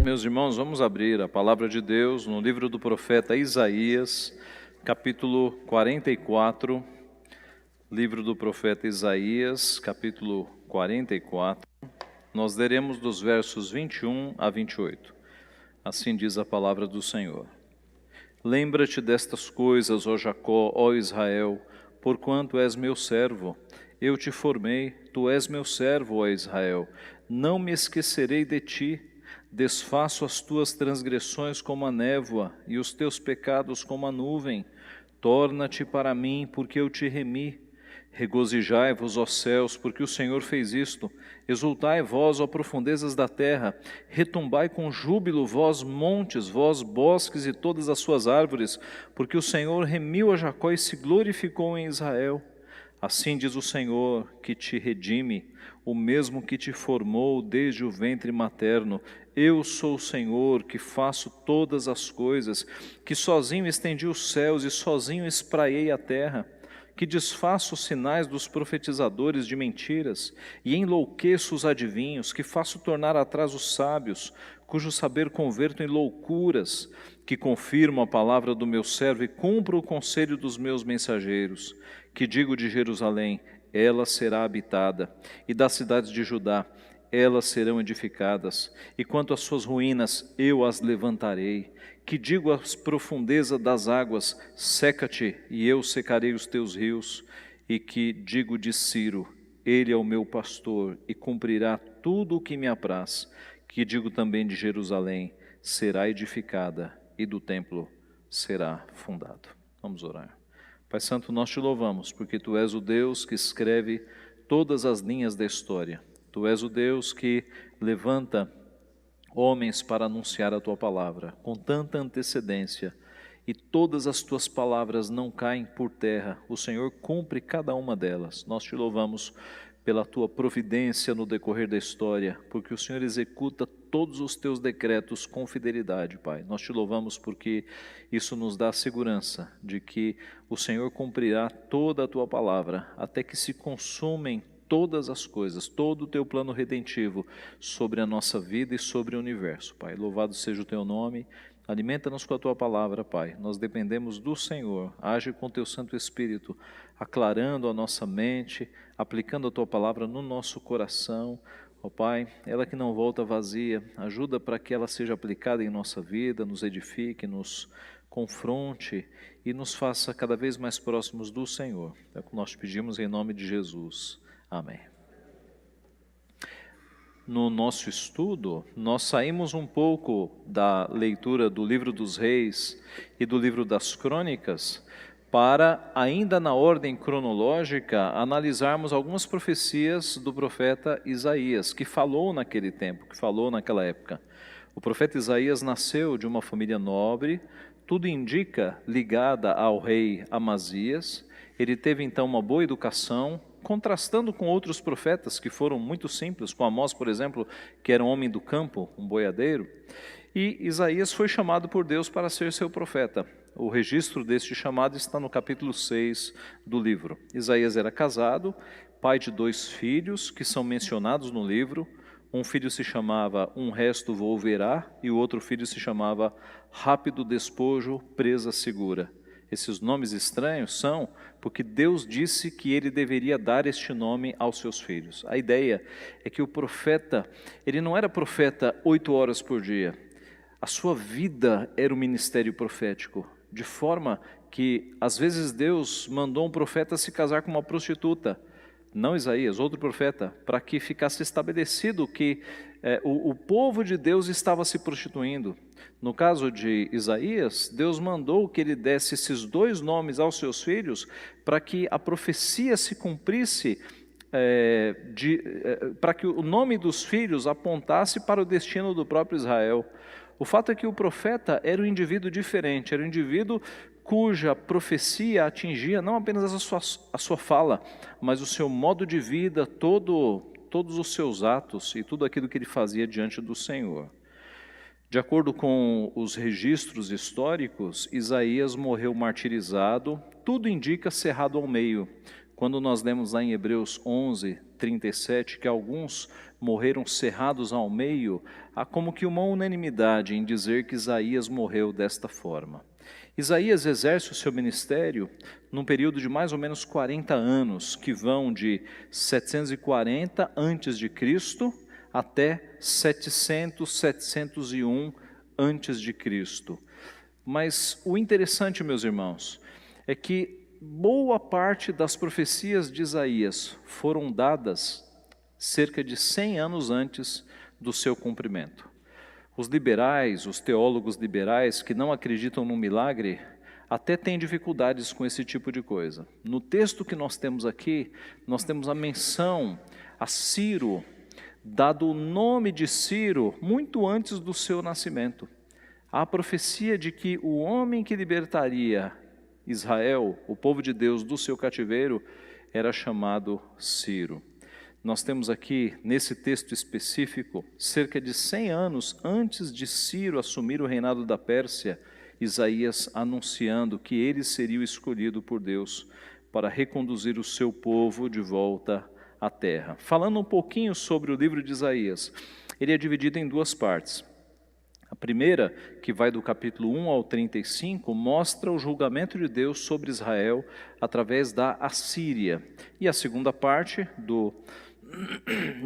Meus irmãos, vamos abrir a palavra de Deus no livro do profeta Isaías, capítulo 44. Livro do profeta Isaías, capítulo 44. Nós leremos dos versos 21 a 28. Assim diz a palavra do Senhor. Lembra-te destas coisas, ó Jacó, ó Israel, porquanto és meu servo. Eu te formei, tu és meu servo, ó Israel. Não me esquecerei de ti. Desfaço as tuas transgressões como a névoa e os teus pecados como a nuvem. Torna-te para mim, porque eu te remi. Regozijai-vos, ó céus, porque o Senhor fez isto. Exultai vós, ó profundezas da terra. Retumbai com júbilo, vós montes, vós bosques e todas as suas árvores, porque o Senhor remiu a Jacó e se glorificou em Israel. Assim diz o Senhor, que te redime, o mesmo que te formou desde o ventre materno. Eu sou o Senhor, que faço todas as coisas, que sozinho estendi os céus e sozinho espraiei a terra, que desfaço os sinais dos profetizadores de mentiras e enlouqueço os adivinhos, que faço tornar atrás os sábios, cujo saber converto em loucuras, que confirmo a palavra do meu servo e cumpro o conselho dos meus mensageiros, que digo de Jerusalém, ela será habitada, e das cidades de Judá, elas serão edificadas, e quanto às suas ruínas, eu as levantarei, que digo às profundezas das águas, seca-te, e eu secarei os teus rios, e que digo de Ciro, ele é o meu pastor, e cumprirá tudo o que me apraz, que digo também de Jerusalém, será edificada, e do templo será fundado. Vamos orar. Pai Santo, nós te louvamos, porque Tu és o Deus que escreve todas as linhas da história. Tu és o Deus que levanta homens para anunciar a Tua palavra, com tanta antecedência, e todas as Tuas palavras não caem por terra, o Senhor cumpre cada uma delas. Nós te louvamos pela Tua providência no decorrer da história, porque o Senhor executa todos os Teus decretos com fidelidade, Pai. Nós te louvamos porque isso nos dá a segurança de que o Senhor cumprirá toda a Tua palavra, até que se consumem todas as coisas, todo o Teu plano redentivo sobre a nossa vida e sobre o universo, Pai. Louvado seja o Teu nome. Alimenta-nos com a Tua palavra, Pai. Nós dependemos do Senhor. Age com Teu Santo Espírito, aclarando a nossa mente, aplicando a Tua palavra no nosso coração. Ó Pai, ela que não volta vazia, ajuda para que ela seja aplicada em nossa vida, nos edifique, nos confronte e nos faça cada vez mais próximos do Senhor. É o que nós te pedimos em nome de Jesus. Amém. No nosso estudo, nós saímos um pouco da leitura do livro dos Reis e do livro das Crônicas para, ainda na ordem cronológica, analisarmos algumas profecias do profeta Isaías, que falou naquele tempo, que falou naquela época. O profeta Isaías nasceu de uma família nobre, tudo indica ligada ao rei Amazias. Ele teve então uma boa educação, contrastando com outros profetas que foram muito simples, com Amós, por exemplo, que era um homem do campo, um boiadeiro. E Isaías foi chamado por Deus para ser seu profeta. O registro deste chamado está no capítulo 6 do livro. Isaías era casado, pai de 2 filhos, que são mencionados no livro. Um filho se chamava Um Resto Volverá, e o outro filho se chamava Rápido Despojo, Presa Segura. Esses nomes estranhos são porque Deus disse que ele deveria dar este nome aos seus filhos. A ideia é que o profeta, ele não era profeta 8 horas por dia. A sua vida era o ministério profético, de forma que às vezes Deus mandou um profeta se casar com uma prostituta, não Isaías, outro profeta, para que ficasse estabelecido que o povo de Deus estava se prostituindo. No caso de Isaías, Deus mandou que ele desse esses 2 nomes aos seus filhos para que a profecia se cumprisse, para que o nome dos filhos apontasse para o destino do próprio Israel. O fato é que o profeta era um indivíduo diferente, era um indivíduo cuja profecia atingia não apenas a sua fala, mas o seu modo de vida, todos os seus atos e tudo aquilo que ele fazia diante do Senhor. De acordo com os registros históricos, Isaías morreu martirizado, tudo indica cerrado ao meio. Quando nós lemos lá em Hebreus 11, 37, que alguns morreram cerrados ao meio, há como que uma unanimidade em dizer que Isaías morreu desta forma. Isaías exerce o seu ministério num período de mais ou menos 40 anos, que vão de 740 a.C. até 701 a.C. Mas o interessante, meus irmãos, é que boa parte das profecias de Isaías foram dadas cerca de 100 anos antes do seu cumprimento. Os liberais, os teólogos liberais que não acreditam no milagre, até têm dificuldades com esse tipo de coisa. No texto que nós temos aqui, nós temos a menção a Ciro, dado o nome de Ciro muito antes do seu nascimento. Há a profecia de que o homem que libertaria Israel, o povo de Deus, do seu cativeiro, era chamado Ciro. Nós temos aqui, nesse texto específico, cerca de 100 anos antes de Ciro assumir o reinado da Pérsia, Isaías anunciando que ele seria o escolhido por Deus para reconduzir o seu povo de volta à terra. Falando um pouquinho sobre o livro de Isaías, ele é dividido em duas partes. A primeira, que vai do capítulo 1 ao 35, mostra o julgamento de Deus sobre Israel através da Assíria. E a segunda parte,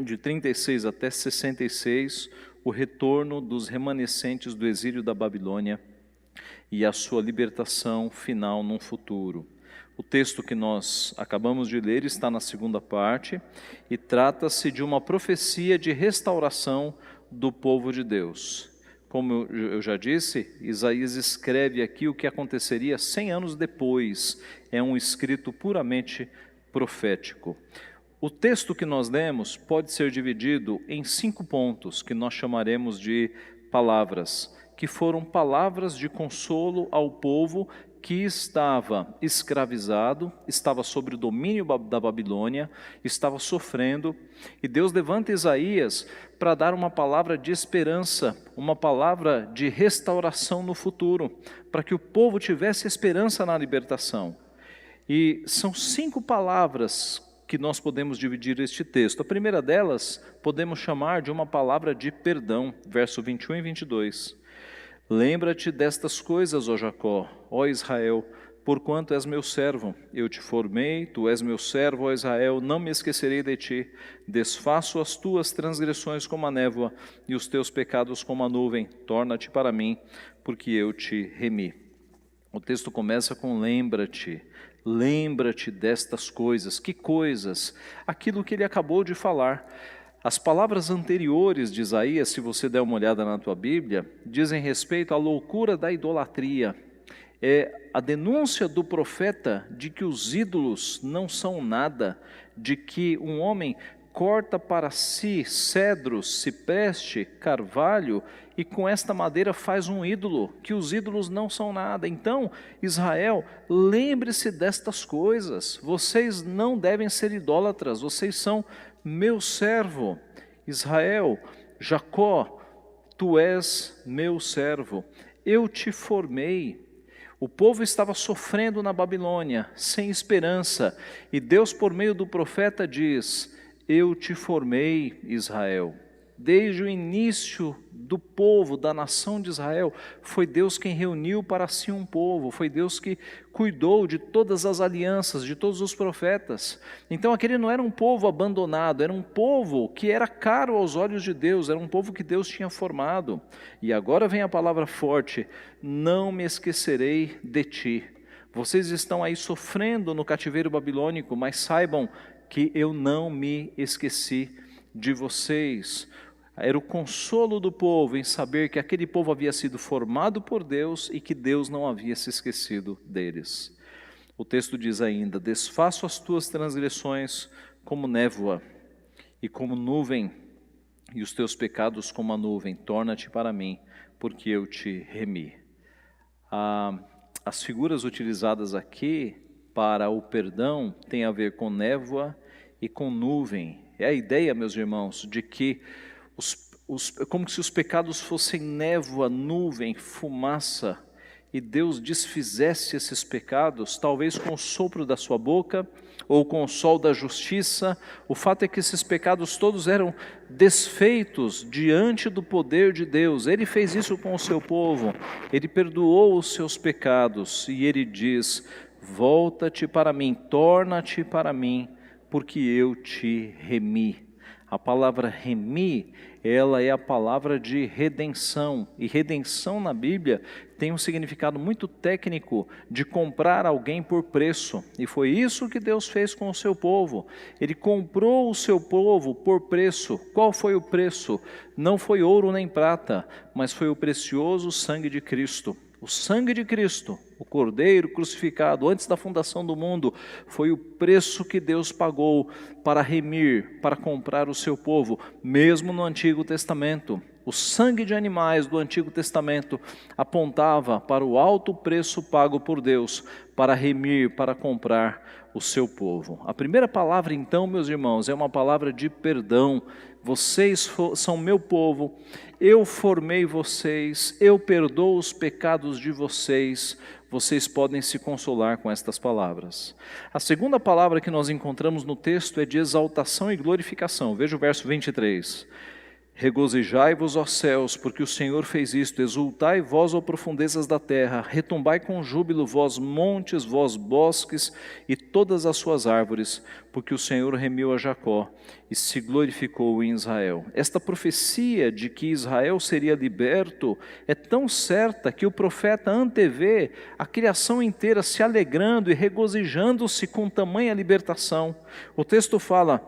de 36 até 66, o retorno dos remanescentes do exílio da Babilônia e a sua libertação final num futuro. O texto que nós acabamos de ler está na segunda parte e trata-se de uma profecia de restauração do povo de Deus. Como eu já disse, Isaías escreve aqui o que aconteceria 100 anos depois. É um escrito puramente profético. O texto que nós lemos pode ser dividido em 5 pontos, que nós chamaremos de palavras, que foram palavras de consolo ao povo que estava escravizado, estava sob o domínio da Babilônia, estava sofrendo, e Deus levanta Isaías para dar uma palavra de esperança, uma palavra de restauração no futuro, para que o povo tivesse esperança na libertação. E são 5 palavras que nós podemos dividir este texto. A primeira delas, podemos chamar de uma palavra de perdão, verso 21 e 22. Lembra-te destas coisas, ó Jacó, ó Israel, porquanto és meu servo. Eu te formei, tu és meu servo, ó Israel, não me esquecerei de ti. Desfaço as tuas transgressões como a névoa e os teus pecados como a nuvem. Torna-te para mim, porque eu te remi. O texto começa com lembra-te. Lembra-te destas coisas. Que coisas? Aquilo que ele acabou de falar. As palavras anteriores de Isaías, se você der uma olhada na tua Bíblia, dizem respeito à loucura da idolatria. É a denúncia do profeta de que os ídolos não são nada, de que um homem corta para si cedro, cipreste, carvalho, e com esta madeira faz um ídolo, que os ídolos não são nada. Então, Israel, lembre-se destas coisas. Vocês não devem ser idólatras, vocês são meu servo. Israel, Jacó, tu és meu servo. Eu te formei. O povo estava sofrendo na Babilônia, sem esperança, e Deus, por meio do profeta, diz: eu te formei, Israel. Desde o início do povo, da nação de Israel, foi Deus quem reuniu para si um povo, foi Deus que cuidou de todas as alianças, de todos os profetas. Então aquele não era um povo abandonado, era um povo que era caro aos olhos de Deus, era um povo que Deus tinha formado. E agora vem a palavra forte: não me esquecerei de ti. Vocês estão aí sofrendo no cativeiro babilônico, mas saibam que eu não me esqueci de vocês. Era o consolo do povo em saber que aquele povo havia sido formado por Deus e que Deus não havia se esquecido deles. O texto diz ainda: desfaço as tuas transgressões como névoa e como nuvem, e os teus pecados como a nuvem. Torna-te para mim, porque eu te remi. As figuras utilizadas aqui para o perdão têm a ver com névoa e com nuvem. É a ideia, meus irmãos, de que como se os pecados fossem névoa, nuvem, fumaça, e Deus desfizesse esses pecados, talvez com o sopro da sua boca, ou com o sol da justiça. O fato é que esses pecados todos eram desfeitos diante do poder de Deus. Ele fez isso com o seu povo, ele perdoou os seus pecados, e ele diz: volta-te para mim, torna-te para mim, porque eu te remi. A palavra remi, ela é a palavra de redenção, e redenção na Bíblia tem um significado muito técnico de comprar alguém por preço, e foi isso que Deus fez com o seu povo. Ele comprou o seu povo por preço. Qual foi o preço? Não foi ouro nem prata, mas foi o precioso sangue de Cristo. O sangue de Cristo, o Cordeiro crucificado antes da fundação do mundo, foi o preço que Deus pagou para remir, para comprar o seu povo, mesmo no Antigo Testamento. O sangue de animais do Antigo Testamento apontava para o alto preço pago por Deus para remir, para comprar o seu povo. A primeira palavra, então, meus irmãos, é uma palavra de perdão. Vocês são meu povo, eu formei vocês, eu perdoo os pecados de vocês. Vocês podem se consolar com estas palavras. A segunda palavra que nós encontramos no texto é de exaltação e glorificação. Veja o verso 23. Regozijai-vos, ó céus, porque o Senhor fez isto. Exultai vós, ó profundezas da terra. Retumbai com júbilo, vós montes, vós bosques e todas as suas árvores, porque o Senhor remiu a Jacó e se glorificou em Israel. Esta profecia de que Israel seria liberto é tão certa que o profeta antevê a criação inteira se alegrando e regozijando-se com tamanha libertação. O texto fala: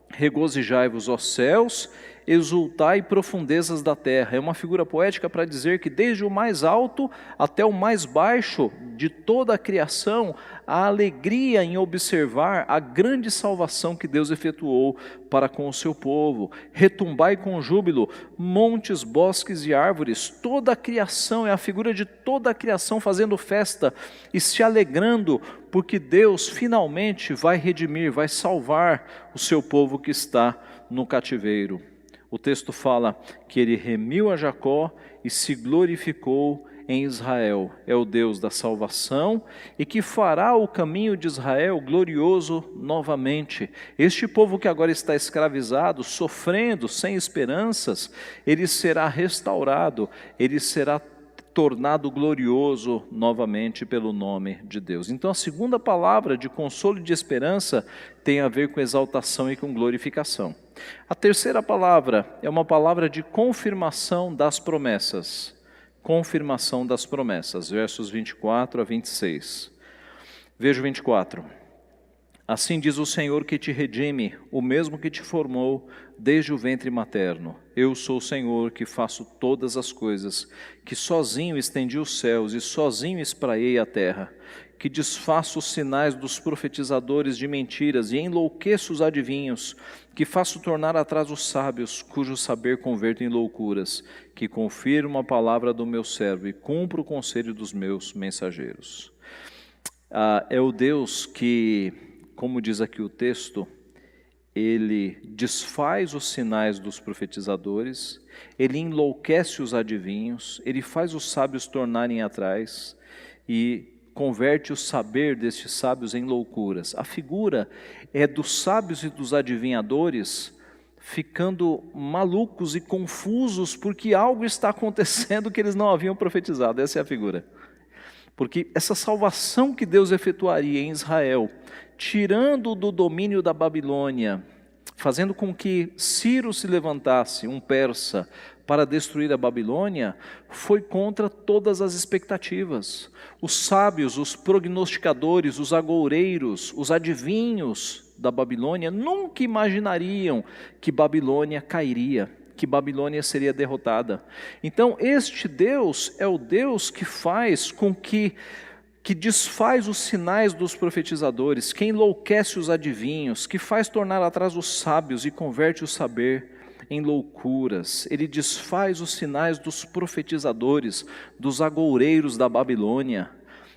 regozijai-vos, ó céus, exultai profundezas da terra. É uma figura poética para dizer que desde o mais alto até o mais baixo de toda a criação, a alegria em observar a grande salvação que Deus efetuou para com o seu povo. Retumbai com júbilo, montes, bosques e árvores. Toda a criação, é a figura de toda a criação fazendo festa e se alegrando, porque Deus finalmente vai redimir, vai salvar o seu povo que está no cativeiro. O texto fala que ele remiu a Jacó e se glorificou em Israel. É o Deus da salvação e que fará o caminho de Israel glorioso novamente. Este povo que agora está escravizado, sofrendo, sem esperanças, ele será restaurado, ele será tornado glorioso novamente pelo nome de Deus. Então a segunda palavra de consolo e de esperança tem a ver com exaltação e com glorificação. A terceira palavra é uma palavra de confirmação das promessas. Confirmação das promessas, versos 24 a 26. Veja o 24. Assim diz o Senhor que te redime, o mesmo que te formou desde o ventre materno. Eu sou o Senhor que faço todas as coisas, que sozinho estendi os céus e sozinho espraiei a terra, que desfaço os sinais dos profetizadores de mentiras e enlouqueço os adivinhos, que faço tornar atrás os sábios, cujo saber converto em loucuras, que confirmo a palavra do meu servo e cumpro o conselho dos meus mensageiros. É o Deus que, como diz aqui o texto, ele desfaz os sinais dos profetizadores, ele enlouquece os adivinhos, ele faz os sábios tornarem atrás e converte o saber destes sábios em loucuras. A figura é dos sábios e dos adivinhadores ficando malucos e confusos porque algo está acontecendo que eles não haviam profetizado. Essa é a figura. Porque essa salvação que Deus efetuaria em Israel, tirando do domínio da Babilônia, fazendo com que Ciro se levantasse, um persa, para destruir a Babilônia, foi contra todas as expectativas. Os sábios, os prognosticadores, os agoureiros, os adivinhos da Babilônia nunca imaginariam que Babilônia cairia, que Babilônia seria derrotada. Então este Deus é o Deus que faz com que desfaz os sinais dos profetizadores, que enlouquece os adivinhos, que faz tornar atrás os sábios e converte o saber em loucuras. Ele desfaz os sinais dos profetizadores, dos agoureiros da Babilônia,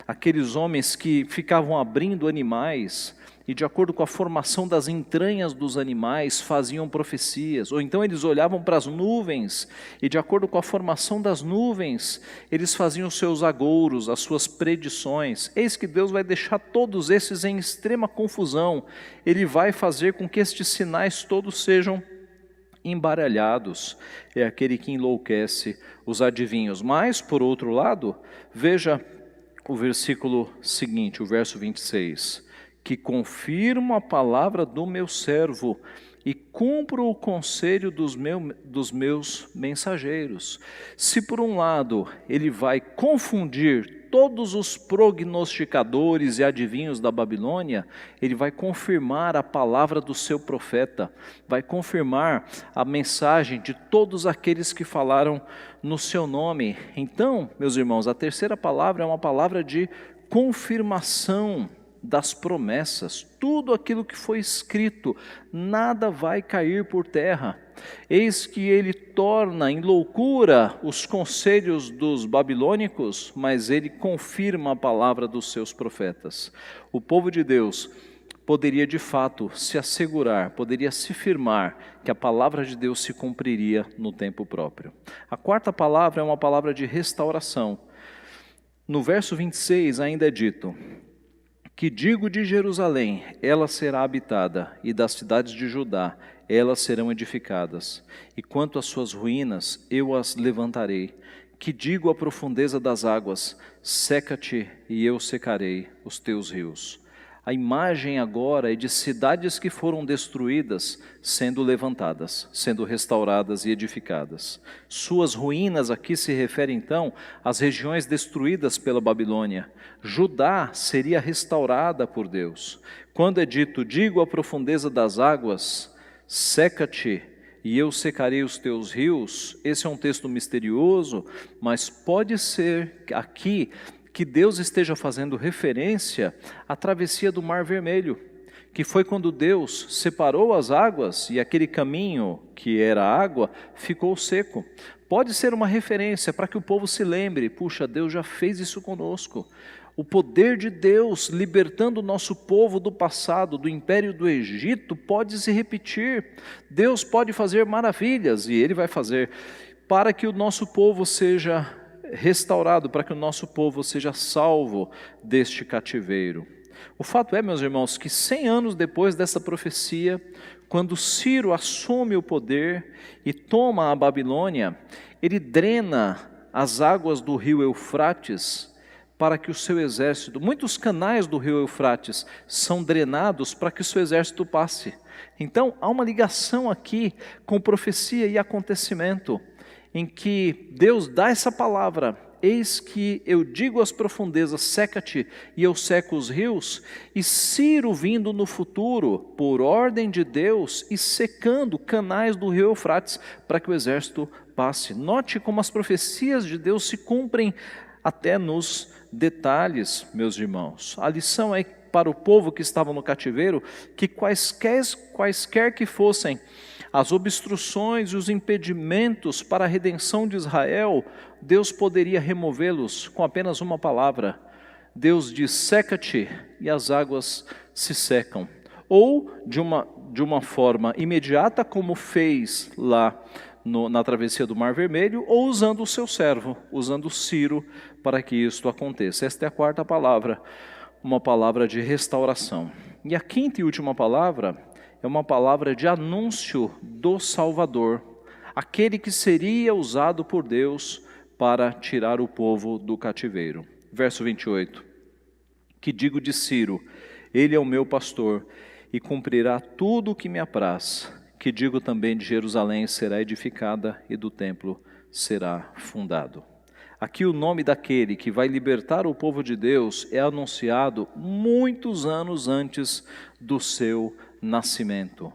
aqueles homens que ficavam abrindo animais e de acordo com a formação das entranhas dos animais faziam profecias. Ou então eles olhavam para as nuvens e de acordo com a formação das nuvens eles faziam os seus agouros, as suas predições. Eis que Deus vai deixar todos esses em extrema confusão. Ele vai fazer com que estes sinais todos sejam embaralhados. É aquele que enlouquece os adivinhos. Mas, por outro lado, veja o versículo seguinte, o verso 26. Que confirmo a palavra do meu servo e cumpro o conselho dos meus mensageiros. Se por um lado ele vai confundir todos os prognosticadores e adivinhos da Babilônia, ele vai confirmar a palavra do seu profeta, vai confirmar a mensagem de todos aqueles que falaram no seu nome. Então, meus irmãos, a terceira palavra é uma palavra de confirmação das promessas. Tudo aquilo que foi escrito, nada vai cair por terra. Eis que ele torna em loucura os conselhos dos babilônicos, mas ele confirma a palavra dos seus profetas. O povo de Deus poderia de fato se assegurar, poderia se firmar que a palavra de Deus se cumpriria no tempo próprio. A quarta palavra é uma palavra de restauração. No verso 26 ainda é dito: que digo de Jerusalém, ela será habitada, e das cidades de Judá, elas serão edificadas. E quanto às suas ruínas, eu as levantarei. Que digo à profundeza das águas, seca-te, e eu secarei os teus rios. A imagem agora é de cidades que foram destruídas, sendo levantadas, sendo restauradas e edificadas. Suas ruínas aqui se referem então às regiões destruídas pela Babilônia. Judá seria restaurada por Deus. Quando é dito, digo à profundeza das águas, seca-te, e eu secarei os teus rios, esse é um texto misterioso, mas pode ser aqui que Deus esteja fazendo referência à travessia do Mar Vermelho, que foi quando Deus separou as águas e aquele caminho que era água ficou seco. Pode ser uma referência para que o povo se lembre, puxa, Deus já fez isso conosco. O poder de Deus libertando o nosso povo do passado, do império do Egito, pode se repetir. Deus pode fazer maravilhas e Ele vai fazer para que o nosso povo seja restaurado, para que o nosso povo seja salvo deste cativeiro. O fato é, meus irmãos, que 100 anos depois dessa profecia, quando Ciro assume o poder e toma a Babilônia, ele drena as águas do rio Eufrates para que o seu exército, muitos canais do rio Eufrates são drenados para que o seu exército passe. Então, há uma ligação aqui com profecia e acontecimento, em que Deus dá essa palavra: eis que eu digo às profundezas, seca-te, e eu seco os rios, e Ciro vindo no futuro, por ordem de Deus, e secando canais do rio Eufrates, para que o exército passe. Note como as profecias de Deus se cumprem até nos detalhes, meus irmãos. A lição é para o povo que estava no cativeiro, que quaisquer que fossem as obstruções e os impedimentos para a redenção de Israel, Deus poderia removê-los com apenas uma palavra. Deus diz, seca-te, e as águas se secam. Ou de uma forma imediata, como fez lá na travessia do Mar Vermelho, ou usando o seu servo, usando Ciro, para que isto aconteça. Esta é a quarta palavra, uma palavra de restauração. E a quinta e última palavra é uma palavra de anúncio do Salvador, aquele que seria usado por Deus para tirar o povo do cativeiro. Verso 28. Que digo de Ciro, ele é o meu pastor, e cumprirá tudo o que me apraz. Que digo também de Jerusalém, será edificada, e do templo será fundado. Aqui o nome daquele que vai libertar o povo de Deus é anunciado muitos anos antes do seu nascimento.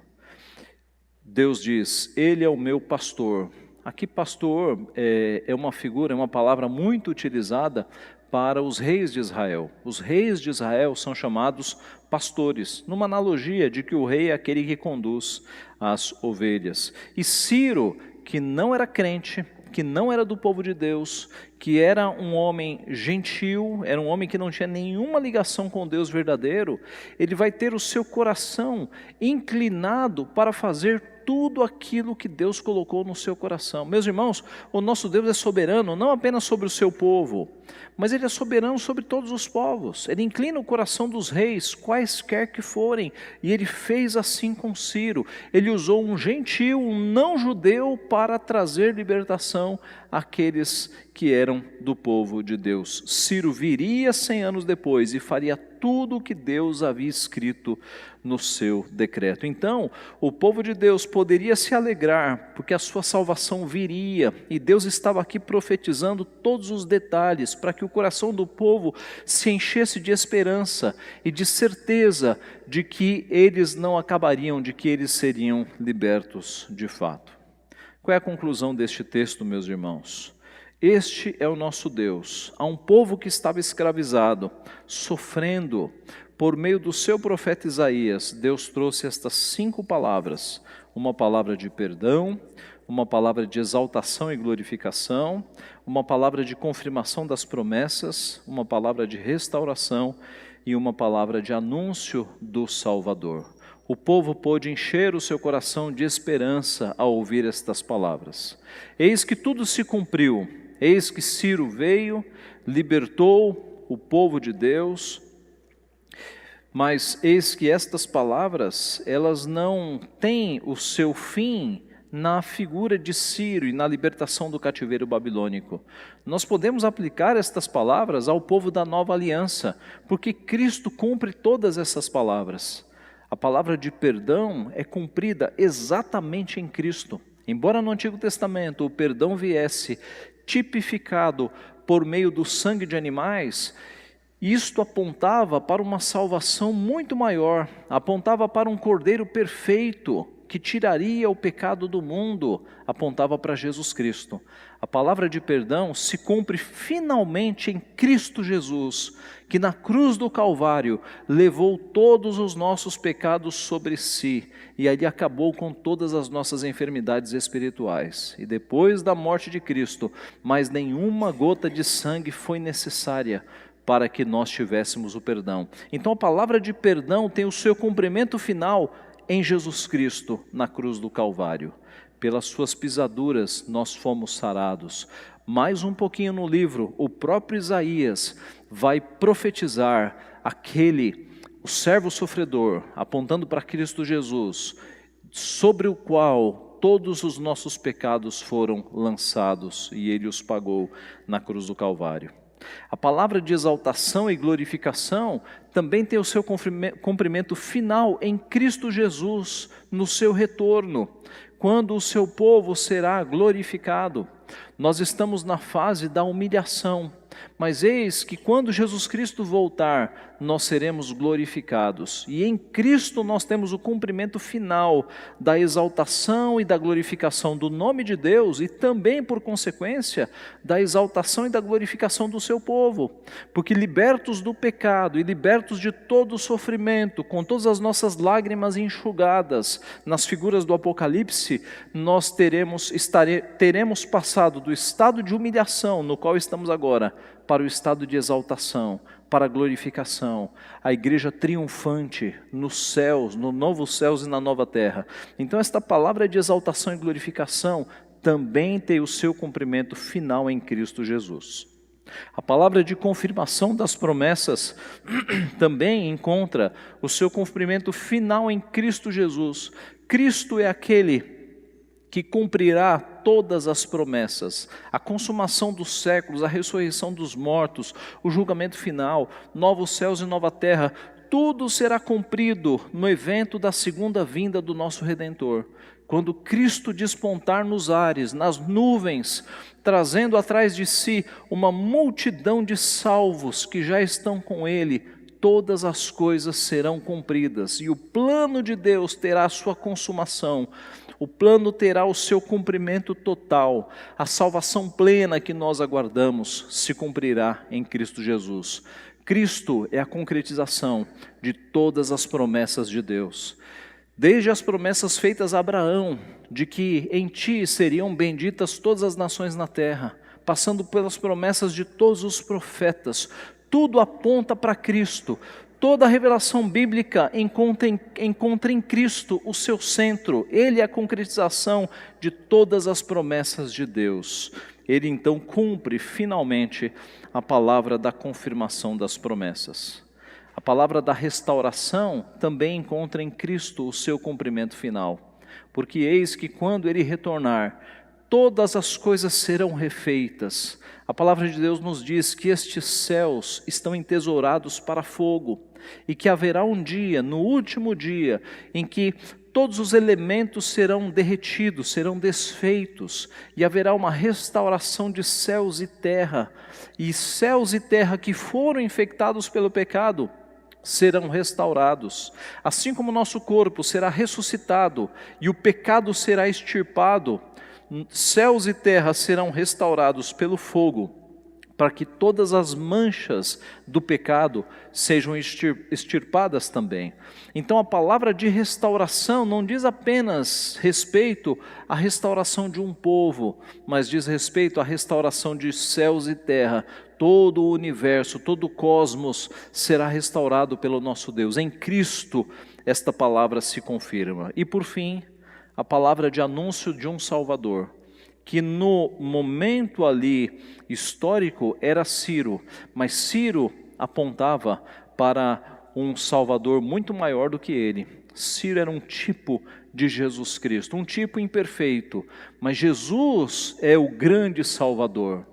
Deus diz, ele é o meu pastor. Aqui pastor é uma figura, é uma palavra muito utilizada para os reis de Israel. Os reis de Israel são chamados pastores, numa analogia de que o rei é aquele que conduz as ovelhas. E Ciro, que não era crente, que não era do povo de Deus, que era um homem gentil, era um homem que não tinha nenhuma ligação com Deus verdadeiro, ele vai ter o seu coração inclinado para fazer tudo aquilo que Deus colocou no seu coração. Meus irmãos, o nosso Deus é soberano não apenas sobre o seu povo, mas Ele é soberano sobre todos os povos. Ele inclina o coração dos reis, quaisquer que forem, e Ele fez assim com Ciro. Ele usou um gentil, um não-judeu, para trazer libertação àqueles que eram do povo de Deus. Ciro viria 100 anos depois e faria tudo o que Deus havia escrito no seu decreto. Então, o povo de Deus poderia se alegrar, porque a sua salvação viria, e Deus estava aqui profetizando todos os detalhes, para que o coração do povo se enchesse de esperança e de certeza de que eles não acabariam, de que eles seriam libertos de fato. Qual é a conclusão deste texto, meus irmãos? Este é o nosso Deus. Há um povo que estava escravizado, sofrendo. Por meio do seu profeta Isaías, Deus trouxe estas 5 palavras: uma palavra de perdão, uma palavra de exaltação e glorificação, uma palavra de confirmação das promessas, uma palavra de restauração e uma palavra de anúncio do Salvador. O povo pôde encher o seu coração de esperança ao ouvir estas palavras. Eis que tudo se cumpriu, eis que Ciro veio, libertou o povo de Deus, mas eis que estas palavras, elas não têm o seu fim na figura de Ciro e na libertação do cativeiro babilônico. Nós podemos aplicar estas palavras ao povo da nova aliança, porque Cristo cumpre todas essas palavras. A palavra de perdão é cumprida exatamente em Cristo. Embora no Antigo Testamento o perdão viesse tipificado por meio do sangue de animais, isto apontava para uma salvação muito maior, apontava para um Cordeiro perfeito que tiraria o pecado do mundo, apontava para Jesus Cristo. A palavra de perdão se cumpre finalmente em Cristo Jesus, que na cruz do Calvário levou todos os nossos pecados sobre si, e ali acabou com todas as nossas enfermidades espirituais. E depois da morte de Cristo, mais nenhuma gota de sangue foi necessária para que nós tivéssemos o perdão. Então a palavra de perdão tem o seu cumprimento final em Jesus Cristo, na cruz do Calvário. Pelas suas pisaduras nós fomos sarados. Mais um pouquinho no livro, o próprio Isaías vai profetizar o servo sofredor, apontando para Cristo Jesus, sobre o qual todos os nossos pecados foram lançados, e Ele os pagou na cruz do Calvário. A palavra de exaltação e glorificação também tem o seu cumprimento final em Cristo Jesus, no seu retorno, quando o seu povo será glorificado. Nós estamos na fase da humilhação, mas eis que quando Jesus Cristo voltar, nós seremos glorificados. E em Cristo nós temos o cumprimento final da exaltação e da glorificação do nome de Deus, e também, por consequência, da exaltação e da glorificação do seu povo. Porque libertos do pecado e libertos de todo o sofrimento, com todas as nossas lágrimas enxugadas nas figuras do Apocalipse, nós teremos passado do estado de humilhação no qual estamos agora, para o estado de exaltação, para a glorificação, a igreja triunfante nos céus, no novo céus e na nova terra. Então esta palavra de exaltação e glorificação também tem o seu cumprimento final em Cristo Jesus. A palavra de confirmação das promessas também encontra o seu cumprimento final em Cristo Jesus. Cristo é aquele que cumprirá todas as promessas, a consumação dos séculos, a ressurreição dos mortos, o julgamento final, novos céus e nova terra, tudo será cumprido no evento da segunda vinda do nosso Redentor, quando Cristo despontar nos ares, nas nuvens, trazendo atrás de si uma multidão de salvos que já estão com Ele. Todas as coisas serão cumpridas e o plano de Deus terá a sua consumação. O plano terá o seu cumprimento total. A salvação plena que nós aguardamos se cumprirá em Cristo Jesus. Cristo é a concretização de todas as promessas de Deus. Desde as promessas feitas a Abraão, de que em ti seriam benditas todas as nações na terra, passando pelas promessas de todos os profetas, tudo aponta para Cristo. Toda a revelação bíblica encontra em Cristo o seu centro. Ele é a concretização de todas as promessas de Deus. Ele então cumpre finalmente a palavra da confirmação das promessas. A palavra da restauração também encontra em Cristo o seu cumprimento final. Porque eis que quando Ele retornar, todas as coisas serão refeitas. A palavra de Deus nos diz que estes céus estão entesourados para fogo e que haverá um dia, no último dia, em que todos os elementos serão derretidos, serão desfeitos e haverá uma restauração de céus e terra que foram infectados pelo pecado serão restaurados. Assim como o nosso corpo será ressuscitado e o pecado será extirpado, céus e terra serão restaurados pelo fogo, para que todas as manchas do pecado sejam extirpadas também. Então a palavra de restauração não diz apenas respeito à restauração de um povo, mas diz respeito à restauração de céus e terra. Todo o universo, todo o cosmos será restaurado pelo nosso Deus. Em Cristo esta palavra se confirma. E por fim, a palavra de anúncio de um Salvador, que no momento ali histórico era Ciro, mas Ciro apontava para um Salvador muito maior do que ele. Ciro era um tipo de Jesus Cristo, um tipo imperfeito, mas Jesus é o grande Salvador.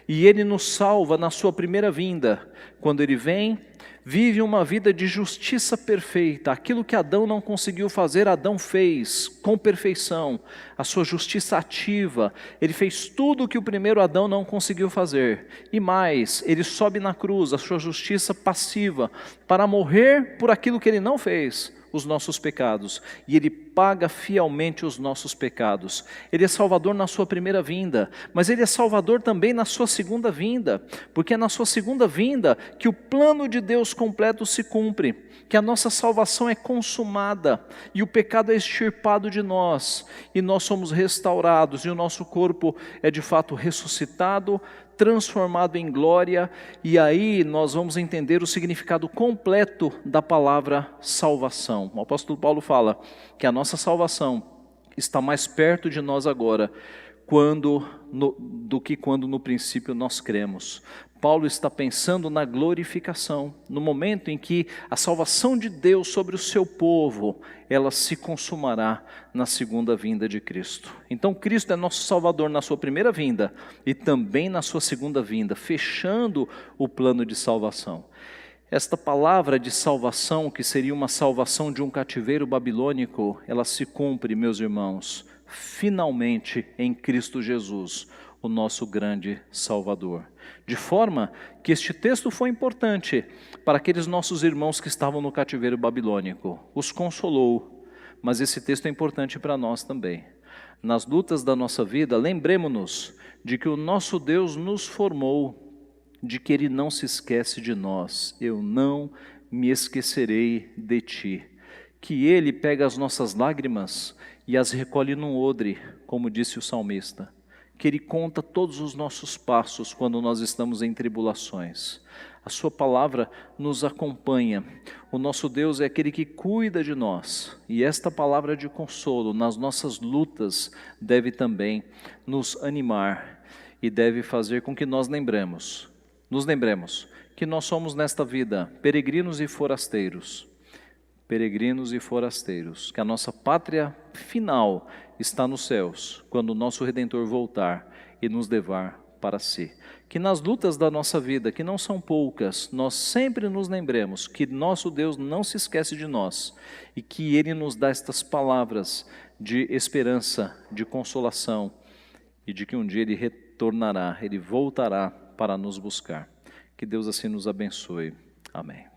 E Ele nos salva na sua primeira vinda, quando Ele vem, vive uma vida de justiça perfeita. Aquilo que Adão não conseguiu fazer, Adão fez com perfeição. A sua justiça ativa, Ele fez tudo o que o primeiro Adão não conseguiu fazer. E mais, Ele sobe na cruz, a sua justiça passiva, para morrer por aquilo que Ele não fez, os nossos pecados, e Ele paga fielmente os nossos pecados. Ele é Salvador na sua primeira vinda, mas Ele é Salvador também na sua segunda vinda, porque é na sua segunda vinda que o plano de Deus completo se cumpre, que a nossa salvação é consumada, e o pecado é extirpado de nós, e nós somos restaurados, e o nosso corpo é de fato ressuscitado, transformado em glória, e aí nós vamos entender o significado completo da palavra salvação. O apóstolo Paulo fala que a nossa salvação está mais perto de nós agora do que quando no princípio nós cremos. Paulo está pensando na glorificação, no momento em que a salvação de Deus sobre o seu povo, ela se consumará na segunda vinda de Cristo. Então Cristo é nosso Salvador na sua primeira vinda e também na sua segunda vinda, fechando o plano de salvação. Esta palavra de salvação, que seria uma salvação de um cativeiro babilônico, ela se cumpre, meus irmãos, finalmente em Cristo Jesus, o nosso grande Salvador. De forma que este texto foi importante para aqueles nossos irmãos que estavam no cativeiro babilônico, os consolou, mas esse texto é importante para nós também. Nas lutas da nossa vida, lembremos-nos de que o nosso Deus nos formou, de que Ele não se esquece de nós. Eu não me esquecerei de ti. Que Ele pega as nossas lágrimas e as recolhe num odre, como disse o salmista. Que Ele conta todos os nossos passos quando nós estamos em tribulações. A sua palavra nos acompanha. O nosso Deus é aquele que cuida de nós. E esta palavra de consolo nas nossas lutas deve também nos animar e deve fazer com que nos lembremos que nós somos nesta vida peregrinos e forasteiros. Peregrinos e forasteiros, que a nossa pátria final está nos céus, quando o nosso Redentor voltar e nos levar para si. Que nas lutas da nossa vida, que não são poucas, nós sempre nos lembremos que nosso Deus não se esquece de nós e que Ele nos dá estas palavras de esperança, de consolação e de que um dia Ele retornará, Ele voltará para nos buscar. Que Deus assim nos abençoe. Amém.